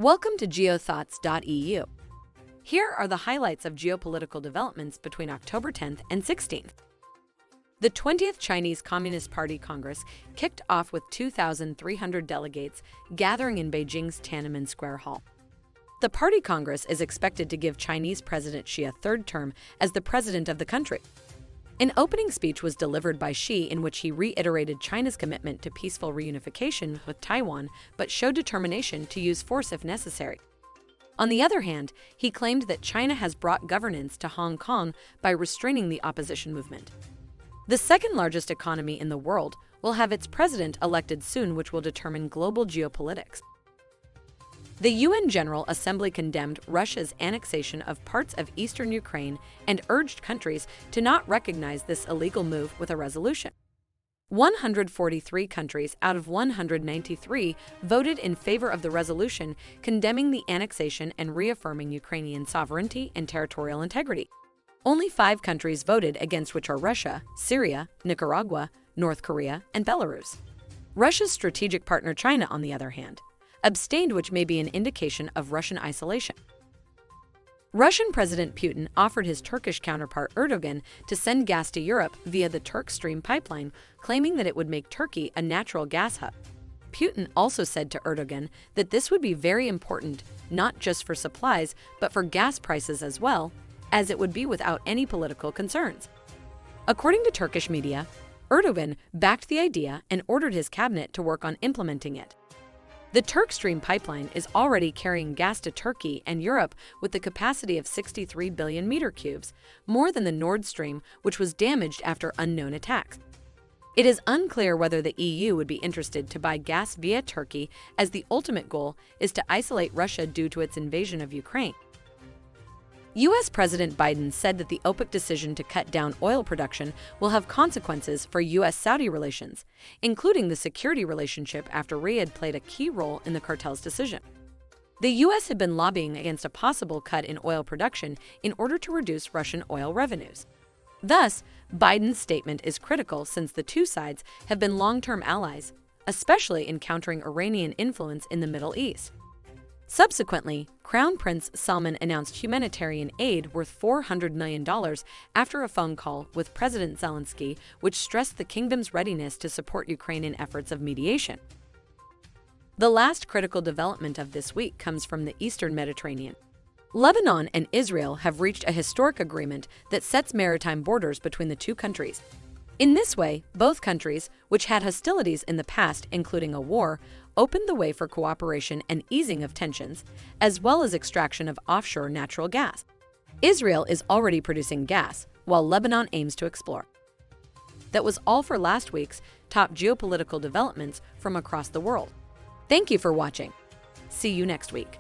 Welcome to geothoughts.eu. Here are the highlights of geopolitical developments between October 10th and 16th. The 20th Chinese Communist Party Congress kicked off with 2,300 delegates gathering in Beijing's Tiananmen Square Hall. The Party Congress is expected to give Chinese President Xi a third term as the president of the country. An opening speech was delivered by Xi in which he reiterated China's commitment to peaceful reunification with Taiwan, but showed determination to use force if necessary. On the other hand, he claimed that China has brought governance to Hong Kong by restraining the opposition movement. The second largest economy in the world will have its president elected soon, which will determine global geopolitics. The UN General Assembly condemned Russia's annexation of parts of eastern Ukraine and urged countries to not recognize this illegal move with a resolution. 143 countries out of 193 voted in favor of the resolution condemning the annexation and reaffirming Ukrainian sovereignty and territorial integrity. Only 5 countries voted against, which are Russia, Syria, Nicaragua, North Korea, and Belarus. Russia's strategic partner China, on the other hand, abstained, which may be an indication of Russian isolation. Russian President Putin offered his Turkish counterpart Erdogan to send gas to Europe via the Turk Stream pipeline, claiming that it would make Turkey a natural gas hub. Putin also said to Erdogan that this would be very important, not just for supplies, but for gas prices as well, as it would be without any political concerns. According to Turkish media, Erdogan backed the idea and ordered his cabinet to work on implementing it. The Turk Stream pipeline is already carrying gas to Turkey and Europe with the capacity of 63 billion meter cubes, more than the Nord Stream, which was damaged after unknown attacks. It is unclear whether the EU would be interested to buy gas via Turkey, as the ultimate goal is to isolate Russia due to its invasion of Ukraine. U.S. President Biden said that the OPEC decision to cut down oil production will have consequences for U.S.-Saudi relations, including the security relationship after Riyadh played a key role in the cartel's decision. The U.S. had been lobbying against a possible cut in oil production in order to reduce Russian oil revenues. Thus, Biden's statement is critical since the two sides have been long-term allies, especially in countering Iranian influence in the Middle East. Subsequently, Crown Prince Salman announced humanitarian aid worth $400 million after a phone call with President Zelensky, which stressed the kingdom's readiness to support Ukrainian efforts of mediation. The last critical development of this week comes from the Eastern Mediterranean. Lebanon and Israel have reached a historic agreement that sets maritime borders between the two countries. In this way, both countries, which had hostilities in the past, including a war, opened the way for cooperation and easing of tensions, as well as extraction of offshore natural gas. Israel is already producing gas, while Lebanon aims to explore. That was all for last week's top geopolitical developments from across the world. Thank you for watching. See you next week.